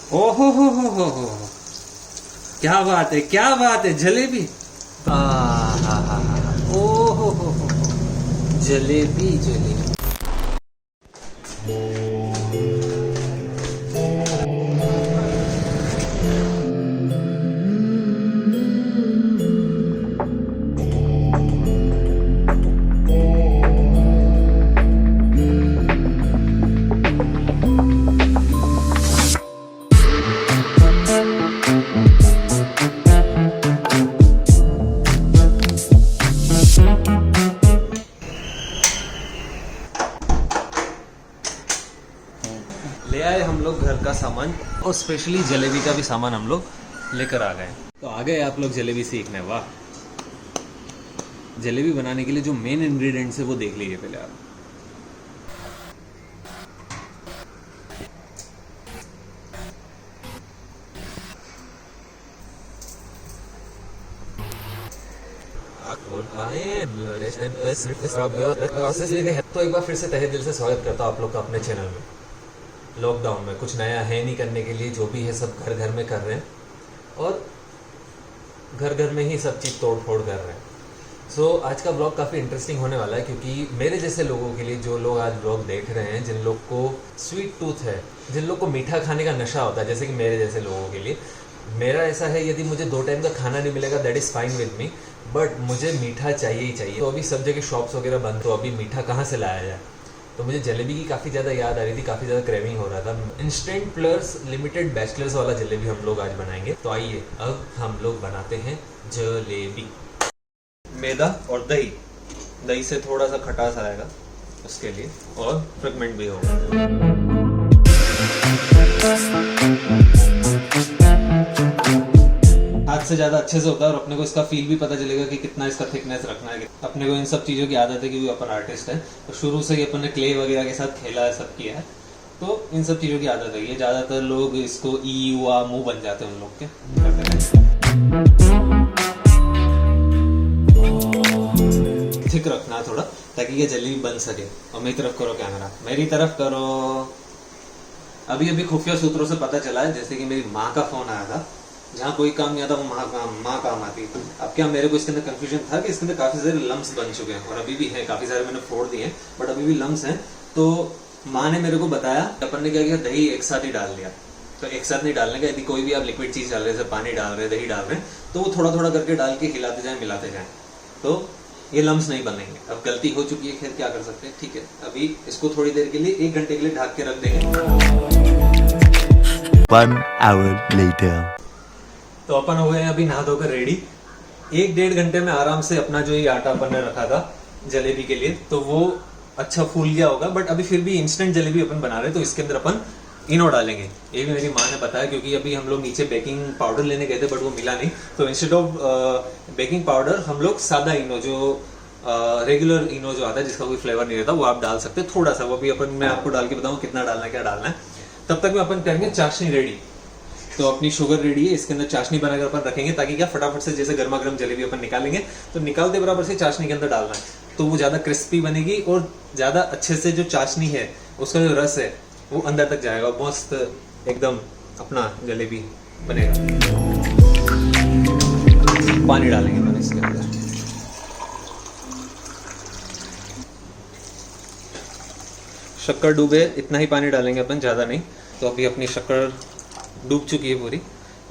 ओहो हो, क्या बात है, क्या बात है, जलेबी। ओहो हो, जलेबी जलेबी। ले आए हम लोग घर का सामान और स्पेशली जलेबी का भी सामान हम लोग लेकर आ गए। तो आ गए आप लोग जलेबी सीखने। वाह, जलेबी बनाने के लिए जो मेन इंग्रेडिएंट्स है वो देख लीजिए पहले आप। तो एक बार फिर से तहे दिल से स्वागत करता हूँ आप लोग का अपने चैनल में। लॉकडाउन में कुछ नया है नहीं करने के लिए, जो भी है सब घर घर में कर रहे हैं और घर घर में ही सब चीज़ तोड़ फोड़ कर रहे हैं। सो आज का ब्लॉग काफ़ी इंटरेस्टिंग होने वाला है, क्योंकि मेरे जैसे लोगों के लिए, जो लोग आज ब्लॉग देख रहे हैं, जिन लोग को स्वीट टूथ है, जिन लोग को मीठा खाने का नशा होता है, जैसे कि मेरे जैसे लोगों के लिए, मेरा ऐसा है, यदि मुझे 2 टाइम का खाना नहीं मिलेगा that is fine with me, but मुझे मीठा चाहिए ही चाहिए। तो अभी सब जगह शॉप्स वगैरह बंद, तो अभी मीठा कहाँ से लाया जाए। तो मुझे जलेबी की काफ़ी ज़्यादा याद आ रही थी, काफ़ी ज़्यादा क्रेविंग हो रहा था। इंस्टेंट प्लस लिमिटेड बैचलर्स वाला जलेबी हम लोग आज बनाएंगे। तो आइए अब हम लोग बनाते हैं जलेबी। मैदा और दही, दही से थोड़ा सा खटास आएगा उसके लिए, और फ्रेगमेंट भी होगा। हाथ से ज़्यादा अच्छे से होता है और अपने को इसका फील भी पता चलेगा कि कितना इसका थिकनेस रखना है। अपने को इन सब चीज़ों की आदत है, क्योंकि अपन आर्टिस्ट है तो शुरू से ही अपन ने क्ले वगैरह के साथ खेला है, सब किया है, तो इन सब चीज़ों की आदत है। ये ज़्यादातर लोग इसको ई हुआ मुँह बन जाते हैं उन लोग के। थिक रखना थोड़ा, ताकि ये जलेबी बन सके। और मेरी तरफ करो कैमरा, मेरी तरफ करो। अभी अभी खुफिया सूत्रों से पता चला है, जैसे कि मेरी माँ का फोन आया था, जहाँ कोई काम नहीं आता वो माँ काम आती। अब क्या, मेरे को इसके अंदर कंफ्यूजन था कि इसके अंदर काफ़ी सारे लम्स बन चुके हैं, और अभी भी हैं, काफ़ी सारे मैंने फोड़ दिए हैं, बट अभी भी लम्स हैं। तो माँ ने मेरे को बताया, अपन ने क्या किया, दही एक साथ ही डाल दिया। तो एक साथ नहीं डालने का, यदि कोई भी आप लिक्विड चीज़ डाल रहे हैं, जैसे पानी डाल रहे हैं, दही डाल रहे हैं, तो वो थोड़ा थोड़ा करके डाल के हिलाते जाएं, मिलाते जाएं, तो ये लम्स नहीं बनेंगे। अब गलती हो चुकी है, खैर क्या कर सकते हैं, ठीक है। अभी इसको थोड़ी देर के लिए, 1 घंटे के लिए ढक के रख देंगे। 1 hour later. तो अपन हो गए हैं अभी नहा धोकर रेडी। 1-1.5 घंटे में आराम से अपना जो ये आटा अपन ने रखा था जलेबी के लिए, तो वो अच्छा फूल गया होगा। बट अभी फिर भी इंस्टेंट जलेबी अपन बना रहे हैं, तो इसके अंदर अपन इनो डालेंगे। ये भी मेरी माँ ने बताया, क्योंकि अभी हम लोग नीचे बेकिंग पाउडर लेने गए थे, बट वो मिला नहीं। तो इंस्टेड ऑफ बेकिंग पाउडर हम लोग सादा इनो, जो रेगुलर इनो जो आता है, जिसका कोई फ्लेवर नहीं रहता, वो आप डाल सकते हैं थोड़ा सा। वो भी अपन, मैं आपको डाल के बताऊँ कितना डालना है, क्या डालना है। तब तक में अपन करेंगे चाशनी रेडी। तो अपनी शुगर रेडी है, इसके अंदर चाशनी बनाकर अपन रखेंगे, ताकि क्या, फटाफट से जैसे गर्मा गर्म जलेबी अपन निकालेंगे, तो निकालते बराबर से चाशनी के अंदर डालना है, तो वो ज़्यादा क्रिस्पी बनेगी और ज़्यादा अच्छे से जो चाशनी है, उसका जो रस है, वो अंदर तक जाएगा, मस्त एकदम अपना जलेबी बनेगा। पानी डालेंगे अपन इसके अंदर। शक्कर डूबे इतना ही पानी डालेंगे अपन, ज़्यादा नहीं। तो अभी अपनी शक्कर डूब चुकी है पूरी,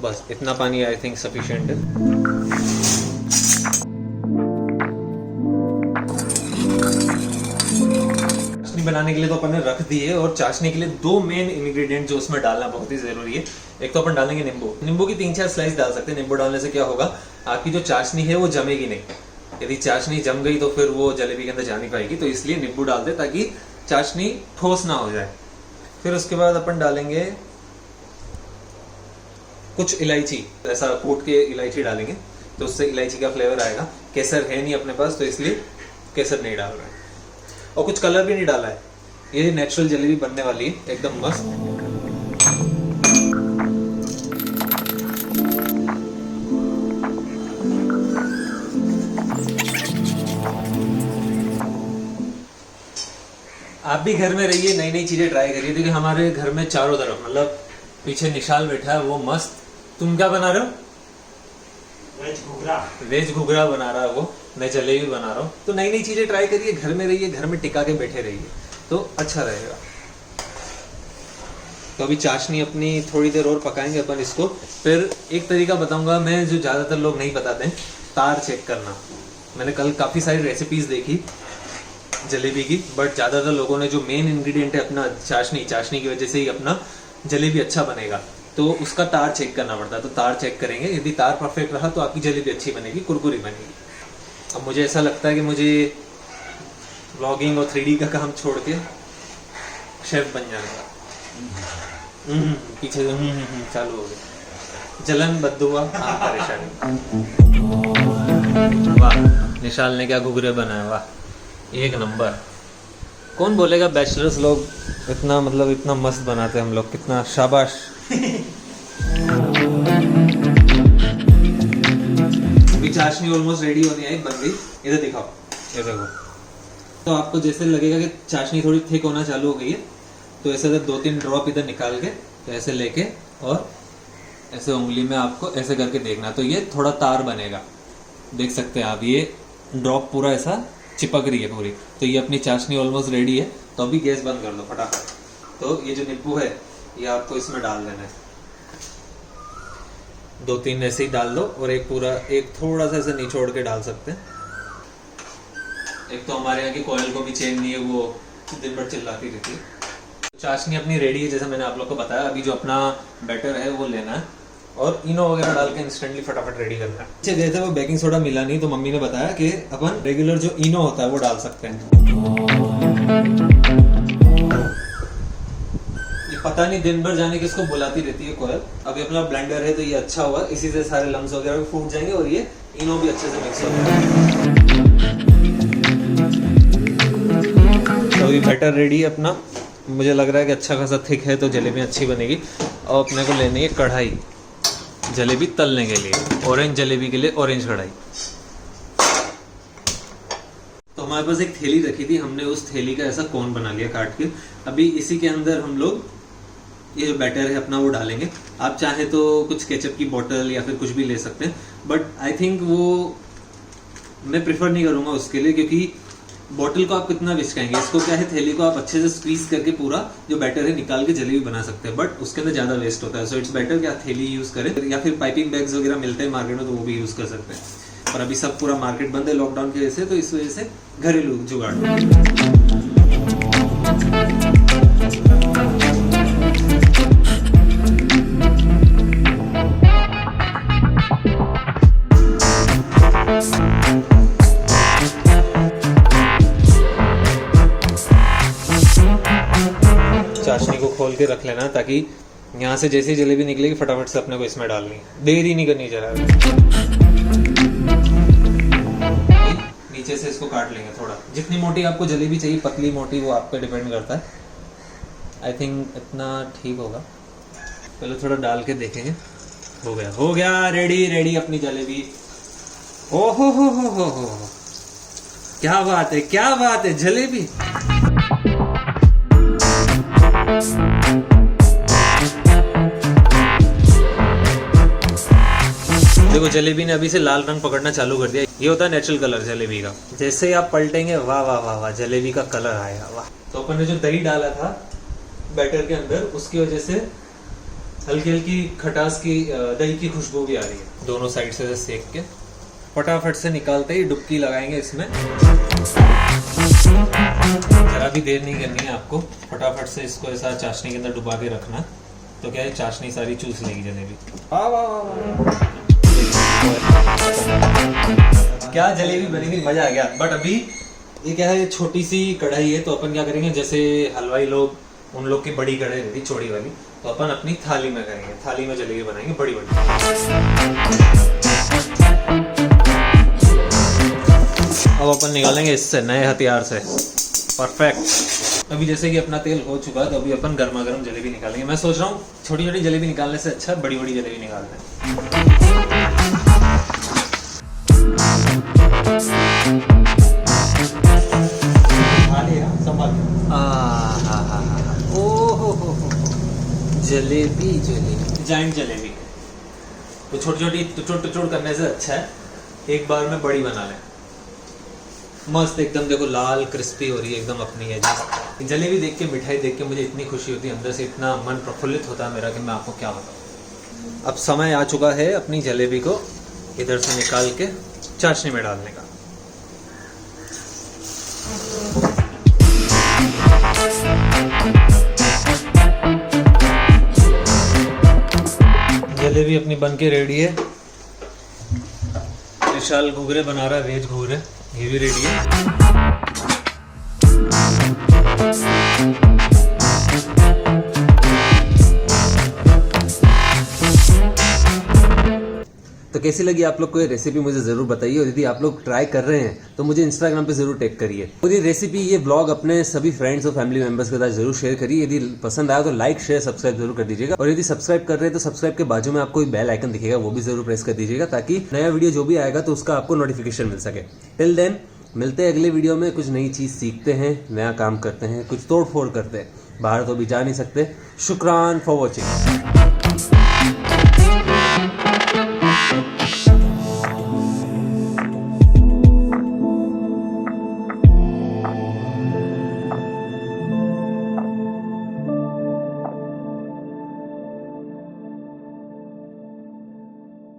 बस इतना पानी आई थिंक सफिशिएंट है। चाशनी बनाने के लिए तो अपन ने रख दी है, और चाशनी के लिए 2 मेन इंग्रेडिएंट जो उसमें डालना बहुत ही जरूरी है। एक तो अपन डालेंगे नींबू। नींबू की 3-4 स्लाइस डाल सकते हैं। नींबू डालने से क्या होगा, आपकी जो चाशनी है वो जमेगी नहीं। यदि चाशनी जम गई तो फिर वो जलेबी के अंदर जा नहीं पाएगी, तो इसलिए नींबू डाल दे, ताकि चाशनी ठोस ना हो जाए। फिर उसके बाद अपन डालेंगे कुछ इलायची, ऐसा कूट के इलायची डालेंगे, तो उससे इलायची का फ्लेवर आएगा। केसर है नहीं अपने पास, तो इसलिए केसर नहीं डाल रहे हैं, और कुछ कलर भी नहीं डाला है। ये नेचुरल जलेबी बनने वाली है, एकदम मस्त। आप भी घर में रहिए, नई नई चीजें ट्राई करिए, क्योंकि हमारे घर में चारों तरफ, मतलब पीछे निशाल बैठा है वो मस्त। तुम क्या बना रहे हो? वेज घुघरा बना रहा है वो, मैं जलेबी बना रहा हूँ। तो नई नई चीजें ट्राई करिए, घर में रहिए, घर में टिका के बैठे रहिए तो अच्छा रहेगा। तो अभी चाशनी अपनी थोड़ी देर और पकाएंगे अपन इसको। फिर एक तरीका बताऊंगा मैं जो ज़्यादातर लोग नहीं बताते हैं, तार चेक करना। मैंने कल काफ़ी सारी रेसिपीज़ देखी जलेबी की, बट ज़्यादातर लोगों ने जो मेन इंग्रेडिएंट है अपना चाशनी की वजह से ही अपना जलेबी अच्छा बनेगा, तो उसका तार चेक करना पड़ता है। तो तार चेक करेंगे, यदि तार परफेक्ट रहा तो आपकी जलेबी अच्छी बनेगी, कुरकुरी बनेगी। अब मुझे ऐसा लगता है कि मुझे व्लॉगिंग और 3D का काम छोड़ के शेफ बन जाने का। पीछे चालू हो गया, जलन बद्दुआ परेशानी। वाह, निशाल ने क्या घुघरे बनाए, वाह एक नंबर। कौन बोलेगा बैचलर्स लोग इतना मतलब इतना मस्त बनाते हैं हम लोग, कितना शाबाश। अभी चाशनी ऑलमोस्ट रेडी होनी है, बन गई। इधर दिखाओ, ये देखो। तो आपको जैसे लगेगा कि चाशनी थोड़ी थिक होना चालू हो गई है, तो ऐसे 2-3 ड्रॉप इधर निकाल के तो ऐसे लेके और ऐसे उंगली में आपको ऐसे करके देखना, तो ये थोड़ा तार बनेगा। देख सकते हैं आप, ये ड्रॉप पूरा ऐसा चिपक रही है पूरी। तो ये अपनी चाशनी ऑलमोस्ट रेडी है। तो अभी गैस बंद कर दो फटाफट। तो ये जो नींबू है ये आपको इसमें डाल देना है, 2-3 ऐसे ही डाल दो, और एक थोड़ा सा ऐसे निचोड़ के डाल सकते हैं। एक तो हमारे यहाँ की कोयल को भी चैन नहीं है, वो दिन भर चिल्लाती रहती है। चाशनी अपनी रेडी है, जैसे मैंने आप लोग को बताया। अभी जो अपना बैटर है वो लेना है और इनो वगैरह डाल के इंस्टेंटली फटाफट रेडी करना है। अच्छे गए थे वो, बेकिंग सोडा मिला नहीं, तो मम्मी ने बताया कि अपन रेगुलर जो इनो होता है वो डाल सकते हैं। ये पता नहीं दिन भर जाने किसको बुलाती रहती है कोयल। अभी अपना ब्लेंडर है तो ये अच्छा हुआ, इसी से सारे लम्स वगैरह भी फूट जाएंगे और ये इनो भी अच्छे से मिक्स हो जाएगा। तो ये बैटर रेडी है अपना। मुझे लग रहा है कि अच्छा खासा थिक है, तो जलेबी अच्छी बनेगी। और अपने को लेनी है कढ़ाई जलेबी तलने के लिए, ऑरेंज जलेबी के लिए ऑरेंज कढ़ाई। तो हमारे पास एक थैली रखी थी, हमने उस थैली का ऐसा कोन बना लिया काट के। अभी इसी के अंदर हम लोग ये जो बैटर है अपना वो डालेंगे। आप चाहे तो कुछ केचप की बोतल या फिर कुछ भी ले सकते हैं, बट आई थिंक वो मैं प्रेफर नहीं करूँगा उसके लिए, क्योंकि बोतल को आप कितना विचकाएंगे। इसको क्या है, थैली को आप अच्छे से स्क्वीज करके पूरा जो बैटर है निकाल के जलेबी बना सकते हैं, बट उसके अंदर ज़्यादा वेस्ट होता है। सो इट्स बेटर कि आप थैली यूज़ करें, या फिर पाइपिंग बैग्स वगैरह मिलते हैं मार्केट में तो वो भी यूज़ कर सकते हैं। और अभी सब पूरा मार्केट बंद है लॉकडाउन की वजह से, तो इस वजह से घरेलू जुगाड़। चाशनी को खोल के रख लेना, ताकि यहाँ से जैसे ही जलेबी निकलेगी फटाफट से अपने को इसमें डालनी है, देरी नहीं करनी जरा। नीचे से इसको काट लेंगे थोड़ा, जितनी मोटी आपको जलेबी चाहिए, पतली मोटी वो आप पे डिपेंड करता है। आई थिंक इतना ठीक होगा। पहले थोड़ा डाल के देखेंगे। हो गया रेडी अपनी जलेबी। ओ हो, क्या बात है जलेबी। देखो जलेबी ने अभी से लाल रंग पकड़ना चालू कर दिया। ये होता है नेचुरल कलर जलेबी का। जैसे ही आप पलटेंगे, वाह वाह वाह वाह, जलेबी का कलर आएगा, वाह। तो अपन ने जो दही डाला था बैटर के अंदर, उसकी वजह से हल्की हल्की खटास की दही की खुशबू भी आ रही है। दोनों साइड से सेक के फटाफट से निकालते ही डुबकी लगाएंगे इसमें। जरा भी देर नहीं करनी है आपको, फटाफट से इसको ऐसा चाशनी के अंदर डुबा के रखना, तो क्या है चाशनी सारी चूस लेगी जलेबी। क्या जलेबी बनी थी, मजा आ गया। बट अभी ये क्या है, छोटी सी कढ़ाई है, तो अपन क्या करेंगे, जैसे हलवाई लोग, उन लोग की बड़ी कढ़ाई रहती छोटी वाली, तो अपन अपनी थाली में करेंगे, थाली में जलेबी बनाएंगे बड़ी बड़ी। अब अपन निकालेंगे इससे नए हथियार से, परफेक्ट। अभी जैसे कि अपना तेल हो चुका है, तो अभी अपन गर्मा गर्म जलेबी निकालेंगे। मैं सोच रहा हूँ छोटी छोटी जलेबी निकालने से अच्छा बड़ी बड़ी जलेबी निकालते हैं। जलेबी जाइंट जलेबी। तो छोटी छोटी टुचुड़ करने से अच्छा है एक बार में बड़ी बना लें। मस्त एकदम देखो लाल क्रिस्पी हो रही है एकदम अपनी है जी। जलेबी देख के मिठाई देख के मुझे इतनी खुशी होती है अंदर से, इतना मन प्रफुल्लित होता है मेरा कि मैं आपको क्या बताऊँ। अब समय आ चुका है अपनी जलेबी को इधर से निकाल के चाशनी में डालने का। जलेबी अपनी बन के रेडी है। विशाल घूघरे बना रहा है, वेज घूघरे, ये भी रेडी है। तो कैसी लगी आप लोग को ये रेसिपी मुझे जरूर बताइए, और यदि आप लोग ट्राई कर रहे हैं तो मुझे इंस्टाग्राम पे जरूर टैग करिए। और ये रेसिपी, ये ब्लॉग अपने सभी फ्रेंड्स और फैमिली मेंबर्स के साथ जरूर शेयर करिए। यदि पसंद आया तो लाइक शेयर सब्सक्राइब जरूर कर दीजिएगा, और यदि सब्सक्राइब कर रहे हैं तो सब्सक्राइब के बाजू में आपको एक बेल आइकन दिखेगा, वो भी जरूर प्रेस कर दीजिएगा ताकि नया वीडियो जो भी आएगा तो उसका आपको नोटिफिकेशन मिल सके। टिल देन मिलते हैं अगले वीडियो में, कुछ नई चीज सीखते हैं, नया काम करते हैं, कुछ तोड़ फोड़ करते हैं। बाहर तो भी जा नहीं सकते। शुक्रान फॉर वॉचिंग।